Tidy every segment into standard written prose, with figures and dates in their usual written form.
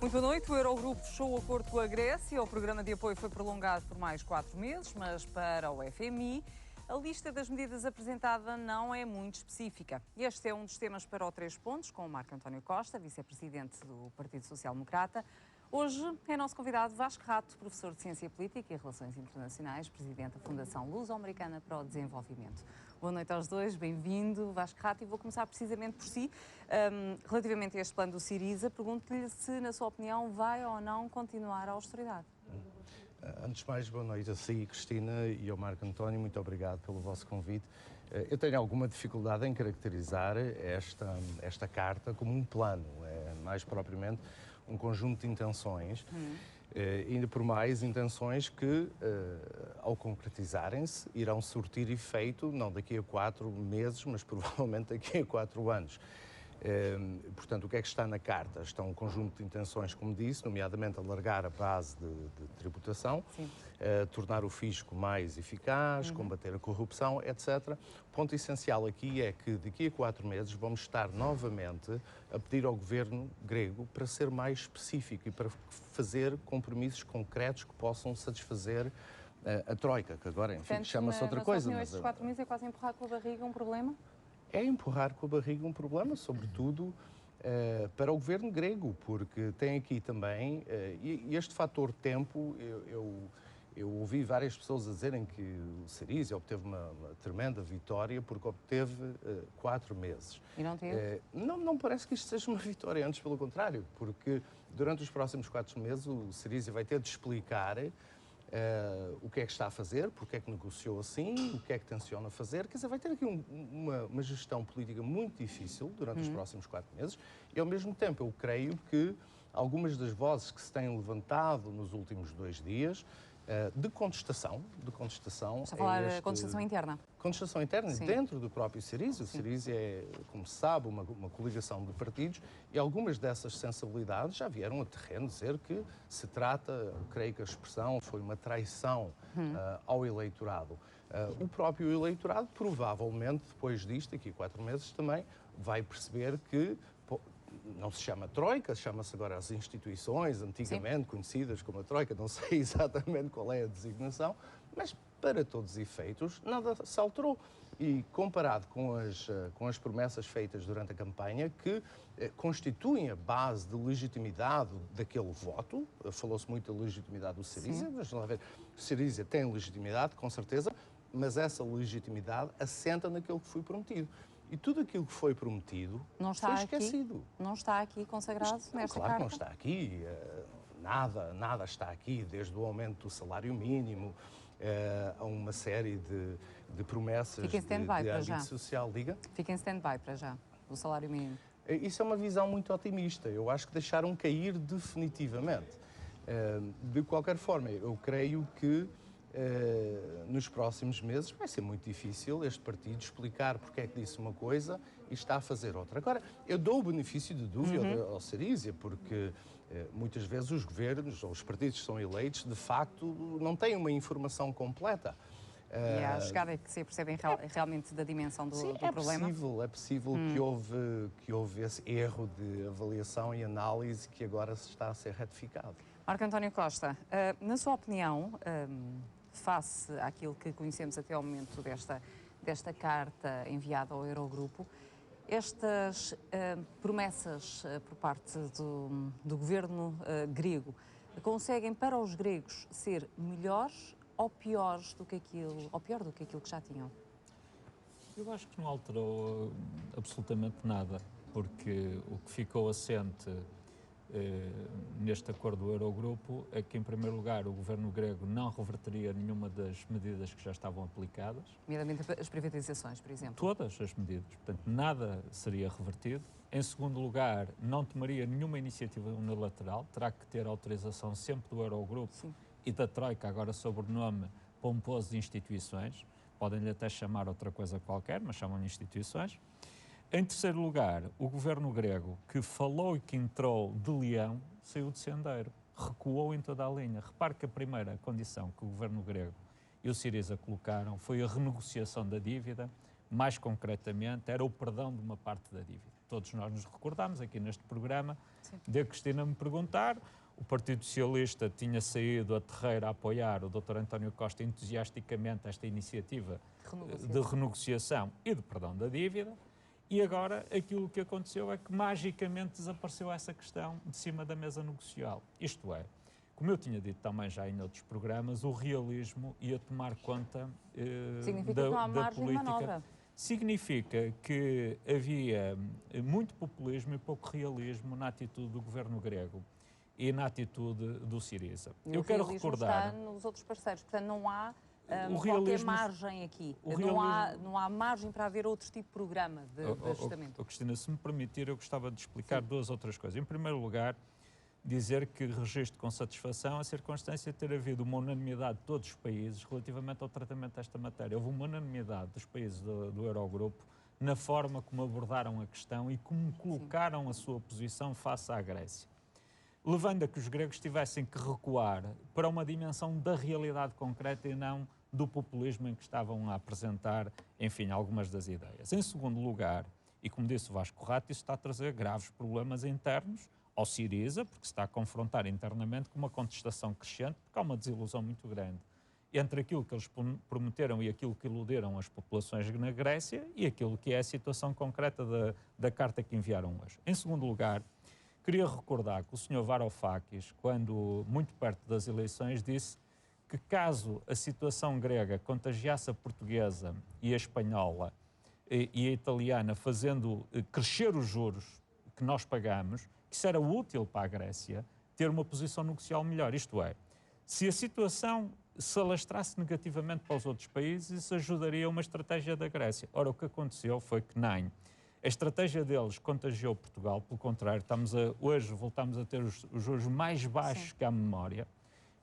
Muito boa noite. O Eurogrupo fechou o acordo com a Grécia. O programa de apoio foi prolongado por mais 4 meses, mas para o FMI, a lista das medidas apresentada não é muito específica. Este é um dos temas para o 3 pontos, com o Marco António Costa, vice-presidente do Partido Social Democrata. Hoje é nosso convidado Vasco Rato, professor de Ciência Política e Relações Internacionais, presidente da Fundação Luso-Americana para o Desenvolvimento. Boa noite aos dois, bem-vindo, Vasco Rato, e vou começar precisamente por si. Relativamente a este plano do Syriza, pergunto-lhe se, na sua opinião, vai ou não continuar a austeridade. Antes de mais, boa noite a si, Cristina, e ao Marco António, muito obrigado pelo vosso convite. Eu tenho alguma dificuldade em caracterizar esta carta como um plano, mais propriamente um conjunto de intenções, ainda por mais intenções que, ao concretizarem-se, irão surtir efeito, não daqui a 4 meses, mas provavelmente daqui a 4 anos. Portanto, o que é que está na carta? Está um conjunto de intenções, como disse, nomeadamente alargar a base de tributação, tornar o fisco mais eficaz, combater a corrupção, etc. O ponto essencial aqui é que daqui a 4 meses vamos estar novamente a pedir ao governo grego para ser mais específico e para fazer compromissos concretos que possam satisfazer a Troika, que agora, enfim, chama-se outra coisa. Mas estes 4 meses é quase empurrar com a barriga um problema? É empurrar com a barriga um problema, sobretudo para o governo grego, porque tem aqui também, e este fator tempo, eu ouvi várias pessoas a dizerem que o Syriza obteve uma tremenda vitória porque obteve 4 meses. E não teve? Não parece que isto seja uma vitória, antes pelo contrário, porque durante os próximos 4 meses o Syriza vai ter de explicar o que é que está a fazer, porque é que negociou assim, o que é que tenciona fazer. Quer dizer, vai ter aqui uma gestão política muito difícil durante os próximos 4 meses e, ao mesmo tempo, eu creio que algumas das vozes que se têm levantado nos últimos 2 dias de contestação... Está a falar de contestação interna? Contestação interna, Sim. Dentro do próprio Syriza. O Syriza é, como se sabe, uma coligação de partidos e algumas dessas sensibilidades já vieram a terreno dizer que se trata, creio que a expressão foi uma traição ao eleitorado. O próprio eleitorado, provavelmente, depois disto, daqui a 4 meses também, vai perceber que não se chama Troika, chama-se agora as instituições, antigamente conhecidas como a Troika, não sei exatamente qual é a designação, mas para todos os efeitos nada se alterou. E comparado com as promessas feitas durante a campanha, que constituem a base de legitimidade daquele voto, falou-se muito da legitimidade do Syriza, mas vamos lá ver, o Syriza tem legitimidade, com certeza, mas essa legitimidade assenta naquilo que foi prometido. E tudo aquilo que foi prometido foi esquecido. Não está aqui consagrado nesta carta? Claro que não está aqui. Nada está aqui, desde o aumento do salário mínimo a uma série de promessas de âmbito social. Diga? Fica em stand-by para já, o salário mínimo. Isso é uma visão muito otimista. Eu acho que deixaram cair definitivamente. De qualquer forma, eu creio que nos próximos meses vai ser muito difícil este partido explicar porque é que disse uma coisa e está a fazer outra. Agora, eu dou o benefício de dúvida ao Syriza, porque muitas vezes os governos ou os partidos que são eleitos, de facto, não têm uma informação completa. E à chegada é que se percebem realmente da dimensão do problema? É possível que houve esse erro de avaliação e análise que agora se está a ser retificado. Marco António Costa, na sua opinião, face àquilo que conhecemos até ao momento desta carta enviada ao Eurogrupo, estas promessas por parte do governo grego conseguem para os gregos ser melhores ou pior do que aquilo que já tinham? Eu acho que não alterou absolutamente nada, porque o que ficou assente neste acordo do Eurogrupo é que, em primeiro lugar, o governo grego não reverteria nenhuma das medidas que já estavam aplicadas. Nomeadamente as privatizações, por exemplo. Todas as medidas. Portanto, nada seria revertido. Em segundo lugar, não tomaria nenhuma iniciativa unilateral. Terá que ter autorização sempre do Eurogrupo e da Troika, agora sob o nome pomposo de instituições. Podem-lhe até chamar outra coisa qualquer, mas chamam-lhe instituições. Em terceiro lugar, o governo grego, que falou e que entrou de leão, saiu de sendeiro, recuou em toda a linha. Repare que a primeira condição que o governo grego e o Syriza colocaram foi a renegociação da dívida, mais concretamente, era o perdão de uma parte da dívida. todos nós nos recordamos aqui neste programa, de a Cristina me perguntar. O Partido Socialista tinha saído a terreiro a apoiar o Dr. António Costa entusiasticamente esta iniciativa de renegociação e de perdão da dívida. E agora aquilo que aconteceu é que magicamente desapareceu essa questão de cima da mesa negocial. Isto é, como eu tinha dito também já em outros programas, o realismo ia tomar conta da política. Significa que havia muito populismo e pouco realismo na atitude do governo grego e na atitude do Syriza. Eu quero recordar... está nos outros parceiros, portanto não há qualquer margem aqui. Não há margem para haver outro tipo de programa de ajustamento. Cristina, se me permitir, eu gostava de explicar duas outras coisas. Em primeiro lugar, dizer que registro com satisfação a circunstância de ter havido uma unanimidade de todos os países relativamente ao tratamento desta matéria. Houve uma unanimidade dos países do Eurogrupo na forma como abordaram a questão e como colocaram a sua posição face à Grécia, levando a que os gregos tivessem que recuar para uma dimensão da realidade concreta e não do populismo em que estavam a apresentar, enfim, algumas das ideias. Em segundo lugar, e como disse o Vasco Corrado, isso está a trazer graves problemas internos ao Syriza, porque se está a confrontar internamente com uma contestação crescente, porque há uma desilusão muito grande entre aquilo que eles prometeram e aquilo que iludiram as populações na Grécia e aquilo que é a situação concreta da carta que enviaram hoje. Em segundo lugar, queria recordar que o Sr. Varoufakis, quando muito perto das eleições, disse que caso a situação grega contagiasse a portuguesa e a espanhola e a italiana, fazendo crescer os juros que nós pagamos, que isso era útil para a Grécia ter uma posição negocial melhor. Isto é, se a situação se alastrasse negativamente para os outros países, isso ajudaria uma estratégia da Grécia. Ora, o que aconteceu foi que nem a estratégia deles contagiou Portugal, pelo contrário, hoje voltamos a ter os juros mais baixos que a memória.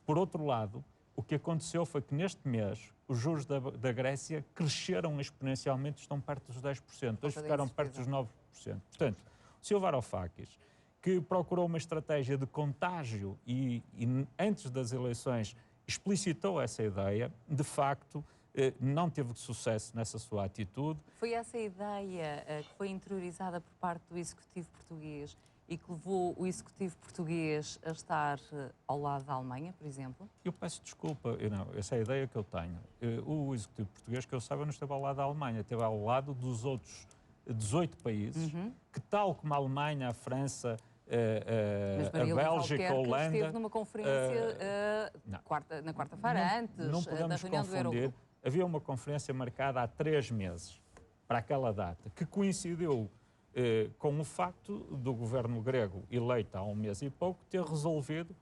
Por outro lado, o que aconteceu foi que neste mês os juros da Grécia cresceram exponencialmente, estão perto dos 10%, hoje ficaram perto dos 9%. Portanto, o Sr. Varoufakis, que procurou uma estratégia de contágio e antes das eleições explicitou essa ideia, de facto não teve sucesso nessa sua atitude. Foi essa ideia que foi interiorizada por parte do Executivo português e que levou o Executivo português a estar ao lado da Alemanha, por exemplo? Eu peço desculpa, essa é a ideia que eu tenho. O Executivo português, que eu saiba, não esteve ao lado da Alemanha, esteve ao lado dos outros 18 países, que tal como a Alemanha, a França, a Bélgica, a Holanda... esteve numa conferência na quarta-feira, antes da reunião do Eurogrupo. Havia uma conferência marcada há 3 meses, para aquela data, que coincidiu com o facto do governo grego, eleito há 1 mês e pouco, ter resolvido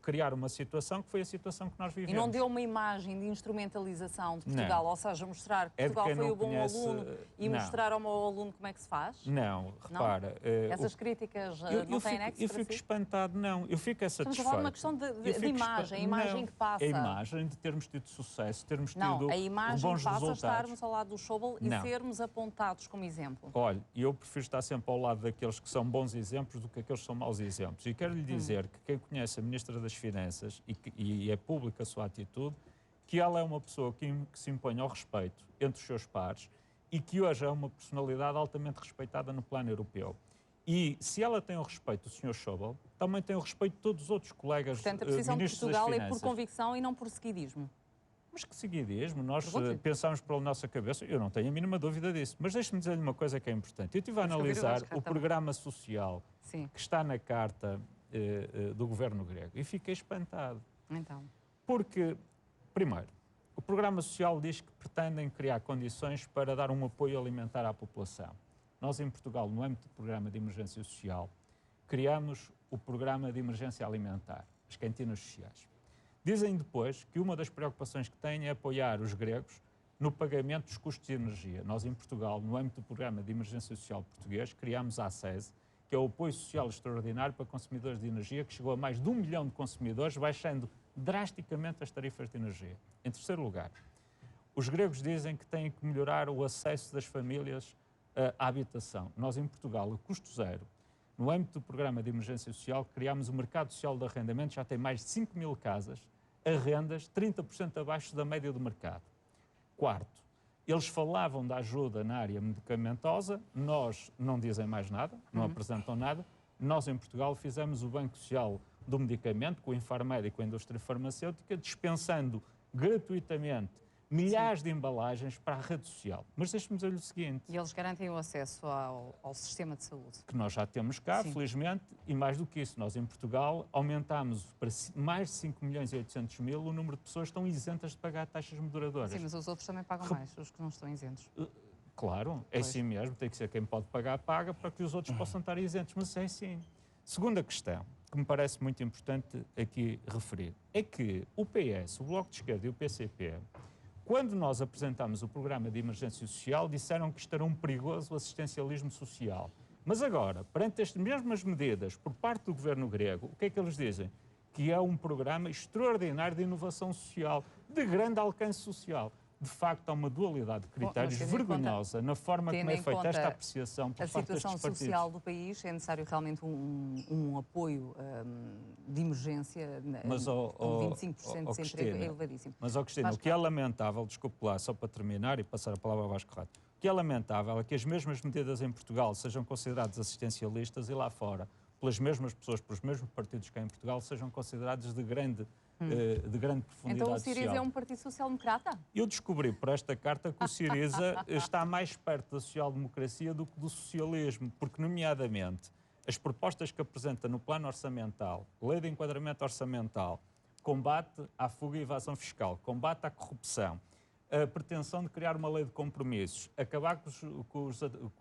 criar uma situação que foi a situação que nós vivemos. E não deu uma imagem de instrumentalização de Portugal, ou seja, mostrar que Portugal foi o bom aluno e mostrar ao mau aluno como é que se faz? Não, repara... Essas críticas não têm nexo Eu fico espantado, não. Eu fico satisfeito. Estamos a falar de uma questão de imagem, a imagem que passa. A imagem de termos tido sucesso, termos tido bons resultados. Não, a imagem passa a estarmos ao lado do Schäuble e sermos apontados como exemplo. Olha, eu prefiro estar sempre ao lado daqueles que são bons exemplos do que aqueles que são maus exemplos. E quero lhe dizer que quem conhece a Ministra das Finanças e é pública a sua atitude, que ela é uma pessoa que se impõe ao respeito entre os seus pares e que hoje é uma personalidade altamente respeitada no plano europeu. E se ela tem o respeito do Sr. Schäuble, também tem o respeito de todos os outros colegas ministros das Finanças. Portanto, a posição de Portugal é por convicção e não por seguidismo. Mas que seguidismo? Nós pensamos pela nossa cabeça, eu não tenho a mínima dúvida disso, mas deixe-me dizer-lhe uma coisa que é importante. Eu estive a analisar o programa social que está na carta do governo grego e fiquei espantado. Então. Porque, primeiro, o programa social diz que pretendem criar condições para dar um apoio alimentar à população. Nós, em Portugal, no âmbito do programa de emergência social, criamos o programa de emergência alimentar, as cantinas sociais. Dizem depois que uma das preocupações que têm é apoiar os gregos no pagamento dos custos de energia. Nós, em Portugal, no âmbito do programa de emergência social português, criamos a ACES, que é o apoio social extraordinário para consumidores de energia, que chegou a mais de 1 milhão de consumidores, baixando drasticamente as tarifas de energia. Em terceiro lugar, os gregos dizem que têm que melhorar o acesso das famílias à habitação. Nós, em Portugal, a custo zero, no âmbito do programa de emergência social, criámos o mercado social de arrendamento, já tem mais de 5 mil casas, a rendas 30% abaixo da média do mercado. Quarto, Eles falavam da ajuda na área medicamentosa, nós não dizem mais nada, não apresentam nada. Nós, em Portugal, fizemos o Banco Social do Medicamento, com o Infarmédico e a indústria farmacêutica, dispensando gratuitamente milhares de embalagens para a rede social. Mas deixe-me dizer-lhe o seguinte... E eles garantem o acesso ao sistema de saúde. Que nós já temos cá, felizmente, e mais do que isso, nós em Portugal aumentámos para mais de 5 milhões e 800 mil o número de pessoas que estão isentas de pagar taxas moderadoras. Sim, mas os outros também pagam mais, os que não estão isentos. Claro, é assim mesmo, tem que ser quem pode pagar, paga, para que os outros possam estar isentos, mas é assim. Segunda questão, que me parece muito importante aqui referir, é que o PS, o Bloco de Esquerda e o PCP, quando nós apresentámos o programa de emergência social, disseram que isto era um perigoso assistencialismo social. Mas agora, perante estas mesmas medidas por parte do governo grego, o que é que eles dizem? Que é um programa extraordinário de inovação social, de grande alcance social. De facto, há uma dualidade de critérios vergonhosa na forma como é feita esta apreciação por parte destes partidos. A situação social do país, é necessário realmente um apoio de emergência, mas, com 25% de desemprego, é elevadíssimo. Mas, Cristina, o que é lamentável, desculpe lá, só para terminar e passar a palavra ao Vasco Rato, o que é lamentável é que as mesmas medidas em Portugal sejam consideradas assistencialistas e lá fora, pelas mesmas pessoas, pelos mesmos partidos que em Portugal, sejam considerados de grande profundidade então o Syriza social. É um partido social-democrata? Eu descobri por esta carta que o Syriza está mais perto da social-democracia do que do socialismo, porque, nomeadamente, as propostas que apresenta no plano orçamental, lei de enquadramento orçamental, combate à fuga e evasão fiscal, combate à corrupção, a pretensão de criar uma lei de compromissos, acabar com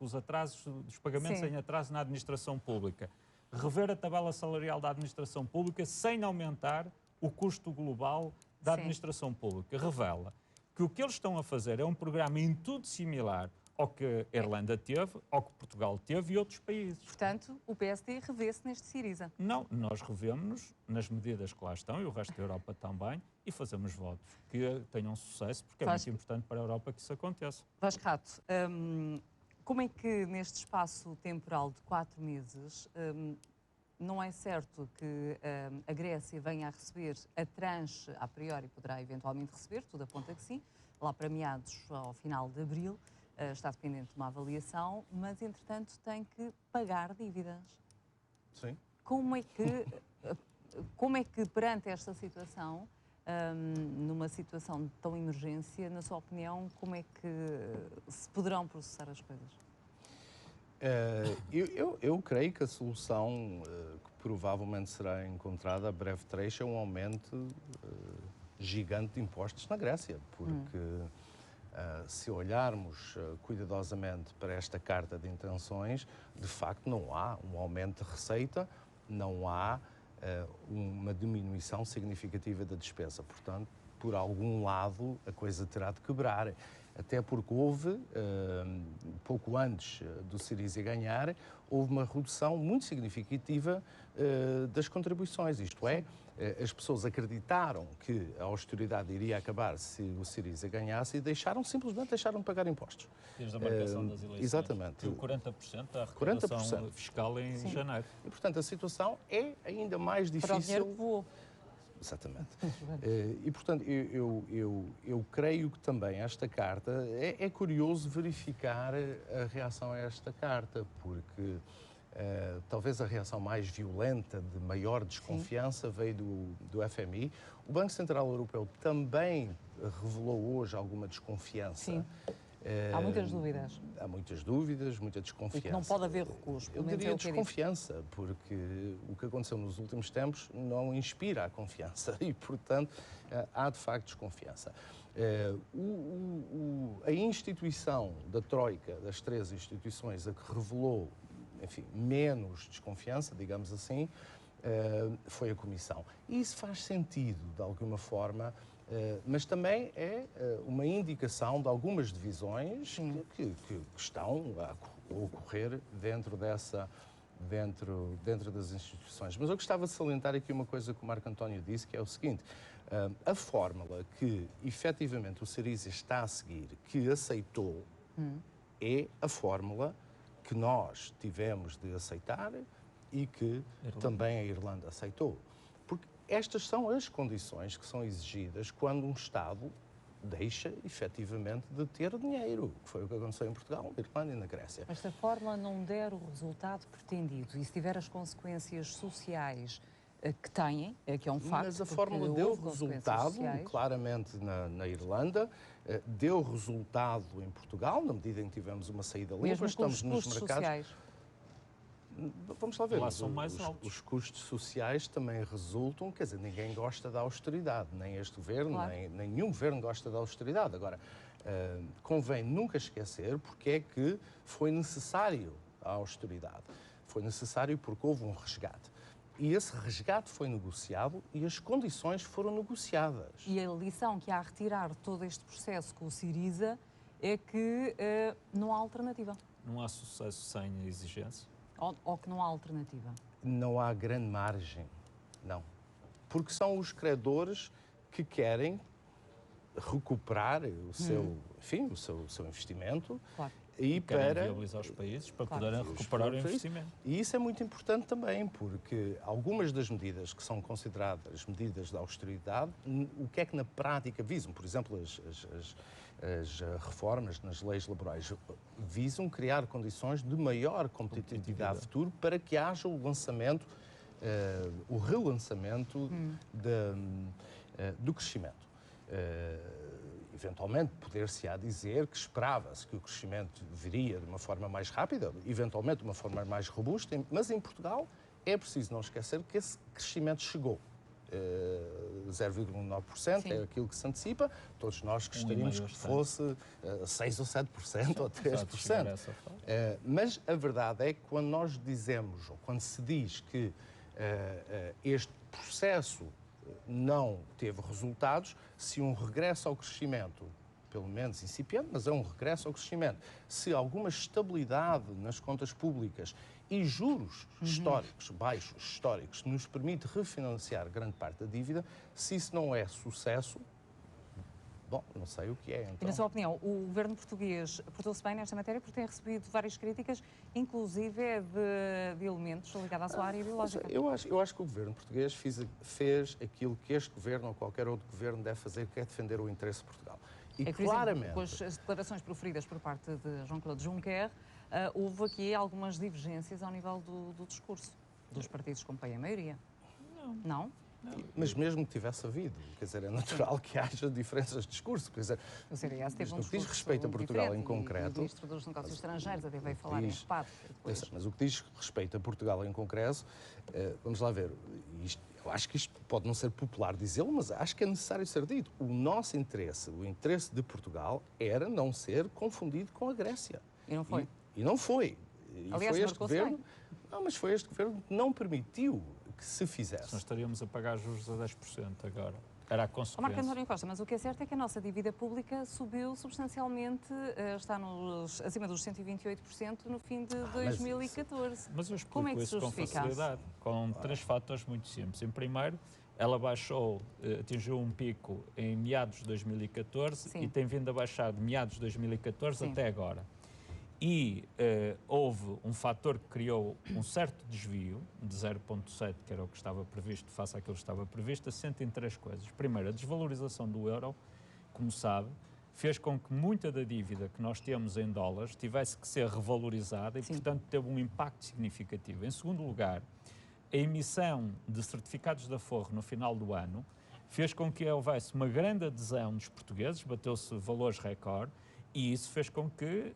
os atrasos dos pagamentos em atraso na administração pública, rever a tabela salarial da administração pública sem aumentar o custo global da administração pública, revela que o que eles estão a fazer é um programa em tudo similar ao que a Irlanda teve, ao que Portugal teve e outros países. Portanto, o PSD revê-se neste Syriza? Não, nós revemos-nos nas medidas que lá estão e o resto da Europa também e fazemos votos que tenham sucesso, porque é muito importante para a Europa que isso aconteça. Vasco Rato, como é que neste espaço temporal de 4 meses... não é certo que a Grécia venha a receber a tranche, a priori poderá eventualmente receber, tudo aponta que sim, lá para meados ao final de abril, está dependente de uma avaliação, mas entretanto tem que pagar dívidas. Sim. Como é que perante esta situação, numa situação de tão emergência, na sua opinião, como é que se poderão processar as coisas? Eu creio que a solução que provavelmente será encontrada a breve trecho é um aumento gigante de impostos na Grécia, porque se olharmos cuidadosamente para esta carta de intenções, de facto não há um aumento de receita, não há uma diminuição significativa da despesa. Portanto, por algum lado, a coisa terá de quebrar. Até porque houve, pouco antes do Syriza ganhar, houve uma redução muito significativa das contribuições. Isto é, as pessoas acreditaram que a austeridade iria acabar se o Syriza ganhasse e simplesmente deixaram de pagar impostos. Desde a marcação das eleições. Exatamente. 40% da arrecadação fiscal em janeiro. E, portanto, a situação é ainda mais difícil. Para o dinheiro que voou. Exatamente. E, portanto, eu creio que também esta carta, é curioso verificar a reação a esta carta, porque talvez a reação mais violenta, de maior desconfiança, veio do FMI. O Banco Central Europeu também revelou hoje alguma desconfiança. Sim. Há muitas dúvidas. Há muitas dúvidas, muita desconfiança. E que não pode haver recuos. Eu diria desconfiança, porque o que aconteceu nos últimos tempos não inspira a confiança e, portanto, há de facto desconfiança. A instituição da Troika, das 3 instituições, a que revelou, enfim, menos desconfiança, digamos assim, foi a Comissão. E isso faz sentido, de alguma forma, mas também é uma indicação de algumas divisões que estão a ocorrer dentro das instituições. Mas eu gostava de salientar aqui uma coisa que o Marco António disse, que é o seguinte: a fórmula que efetivamente o Syriza está a seguir, que aceitou, é a fórmula que nós tivemos de aceitar e que também a Irlanda aceitou. Porque estas são as condições que são exigidas quando um Estado deixa, efetivamente, de ter dinheiro, que foi o que aconteceu em Portugal, na Irlanda e na Grécia. Mas se a fórmula não der o resultado pretendido e se tiver as consequências sociais que têm, que é um facto... Mas a fórmula deu resultado, claramente, na Irlanda, deu resultado em Portugal, na medida em que tivemos uma saída limpa, estamos nos mercados... Sociais. Vamos lá ver, lá são mais altos. Os custos sociais também resultam, quer dizer, ninguém gosta da austeridade, nem este governo, claro. nem nenhum governo gosta da austeridade. Agora, convém nunca esquecer porque é que foi necessário a austeridade. Foi necessário porque houve um resgate. E esse resgate foi negociado e as condições foram negociadas. E a lição que há a retirar de todo este processo com o Syriza é que não há alternativa. Não há sucesso sem a exigência? Ou que não há alternativa? Não há grande margem, não. Porque são os credores que querem recuperar o seu, enfim, o seu investimento. Claro. E para viabilizar os países para poderem recuperar o investimento. E isso é muito importante também, porque algumas das medidas que são consideradas medidas de austeridade, o que é que na prática visam? Por exemplo, as reformas nas leis laborais visam criar condições de maior competitividade futuro para que haja o lançamento, o relançamento do crescimento. Eventualmente, poder-se-á dizer que esperava-se que o crescimento viria de uma forma mais rápida, eventualmente de uma forma mais robusta, mas em Portugal é preciso não esquecer que esse crescimento chegou. 0,9% é aquilo que se antecipa. Todos nós gostaríamos que fosse 6 ou 7% ou 3%. Mas a verdade é que quando nós dizemos, ou quando se diz que este processo não teve resultados, se um regresso ao crescimento, pelo menos incipiente, mas é um regresso ao crescimento, se alguma estabilidade nas contas públicas e juros históricos, baixos históricos, nos permite refinanciar grande parte da dívida, se isso não é sucesso, bom, não sei o que é. Então. E na sua opinião, o governo português portou-se bem nesta matéria porque tem recebido várias críticas, inclusive de elementos ligados à sua área biológica? Eu acho que o governo português fez aquilo que este governo ou qualquer outro governo deve fazer, que é defender o interesse de Portugal. E claramente, com as declarações proferidas por parte de Jean-Claude Juncker, houve aqui algumas divergências ao nível do discurso dos partidos que compõem a maioria. Não? Mas mesmo que tivesse havido, quer dizer, é natural que haja diferenças de discurso. Quer dizer, o CDS teve um discurso diz respeito a Portugal em concreto. O ministro dos Negócios Estrangeiros até veio falar em SPAD. Mas o que diz respeito a Portugal em concreto, vamos lá ver, eu acho que isto pode não ser popular dizê-lo, mas acho que é necessário ser dito. O nosso interesse, o interesse de Portugal, era não ser confundido com a Grécia. E não foi. E não foi. E aliás, foi este governo. Não, mas foi este governo que não permitiu que se fizesse. Nós estaríamos a pagar juros a 10% agora. Era a consequência. Marco António Costa, mas o que é certo é que a nossa dívida pública subiu substancialmente, está acima dos 128% no fim de 2014. Mas eu explico isso com facilidade, com 3 fatores muito simples. Em primeiro, ela baixou, atingiu um pico em meados de 2014 e tem vindo a baixar de meados de 2014 até agora. E houve um fator que criou um certo desvio, de 0,7, que era o que estava previsto, face àquilo que estava previsto, assenta em 3 coisas. Primeiro, a desvalorização do euro, como sabe, fez com que muita da dívida que nós temos em dólares tivesse que ser revalorizada e, portanto, teve um impacto significativo. Em segundo lugar, a emissão de certificados de aforro no final do ano fez com que houvesse uma grande adesão dos portugueses, bateu-se valores recorde, e isso fez com que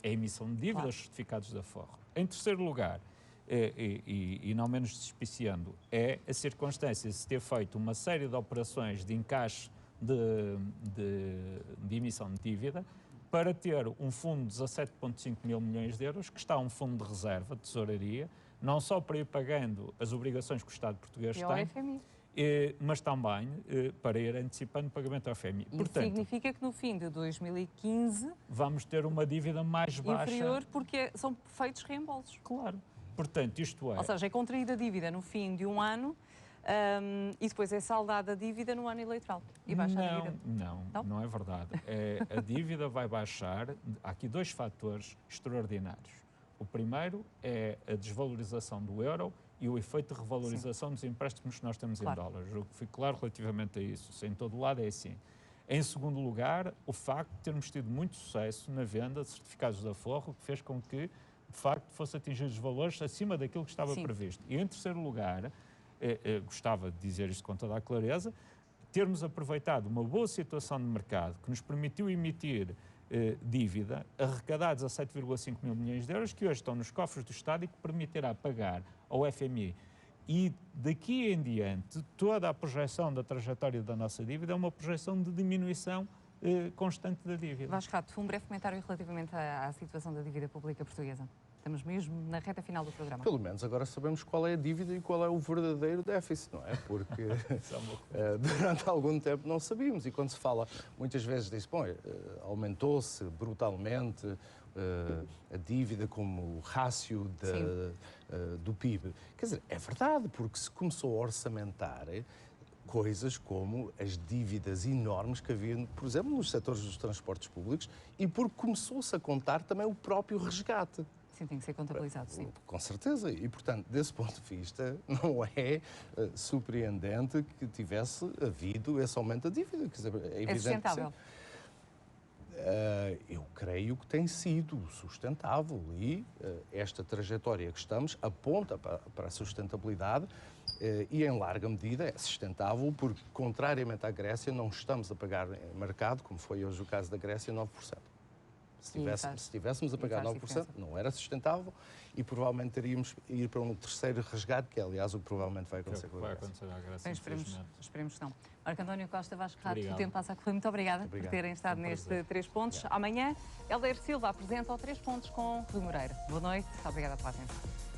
a emissão de dívidas, certificados de aforro. Em terceiro lugar, e não menos despiciando, é a circunstância de se ter feito uma série de operações de encaixe de emissão de dívida para ter um fundo de 17,5 mil milhões de euros, que está um fundo de reserva, de tesouraria, não só para ir pagando as obrigações que o Estado português tem, mas também para ir antecipando o pagamento ao FMI. Portanto, significa que no fim de 2015 vamos ter uma dívida mais baixa. Inferior, porque são feitos reembolsos. Claro. Portanto, isto é... Ou seja, é contraída a dívida no fim de um ano e depois é saldada a dívida no ano eleitoral. E baixa a dívida. Não é verdade. A dívida vai baixar. Há aqui 2 fatores extraordinários. O primeiro é a desvalorização do euro e o efeito de revalorização dos empréstimos que nós temos em dólares. O que fica claro relativamente a isso, em todo lado é assim. Em segundo lugar, o facto de termos tido muito sucesso na venda de certificados de aforro, que fez com que, de facto, fosse atingidos os valores acima daquilo que estava previsto. E, em terceiro lugar, gostava de dizer isto com toda a clareza, termos aproveitado uma boa situação de mercado que nos permitiu emitir dívida, arrecadar 17,5 mil milhões de euros, que hoje estão nos cofres do Estado e que permitirá pagar ao FMI. E daqui em diante, toda a projeção da trajetória da nossa dívida é uma projeção de diminuição constante da dívida. Vasco Rato, um breve comentário relativamente à situação da dívida pública portuguesa. Estamos mesmo na reta final do programa. Pelo menos agora sabemos qual é a dívida e qual é o verdadeiro déficit, não é? Porque durante algum tempo não sabíamos. E quando se fala, muitas vezes diz, bom, aumentou-se brutalmente a dívida como rácio do PIB. Quer dizer, é verdade, porque se começou a orçamentar coisas como as dívidas enormes que havia, por exemplo, nos setores dos transportes públicos e porque começou-se a contar também o próprio resgate. Sim, tem que ser contabilizado, sim. Com certeza. E, portanto, desse ponto de vista, não é surpreendente que tivesse havido esse aumento da dívida. Quer dizer, é evidente sustentável? Eu creio que tem sido sustentável e esta trajetória que estamos aponta para a sustentabilidade e, em larga medida, é sustentável porque, contrariamente à Grécia, não estamos a pagar em mercado, como foi hoje o caso da Grécia, 9%. Se estivéssemos a pagar 9%, não era sustentável e provavelmente teríamos a ir para um terceiro resgate, que é, aliás, o que provavelmente vai acontecer com a Grécia. Esperemos que não. Marco António Costa, Vasco Rato, o tempo passa a correr. Muito obrigada por terem estado neste 3 pontos. Amanhã, Helder Silva apresenta o 3 pontos com Rui Moreira. Boa noite, obrigada pela atenção.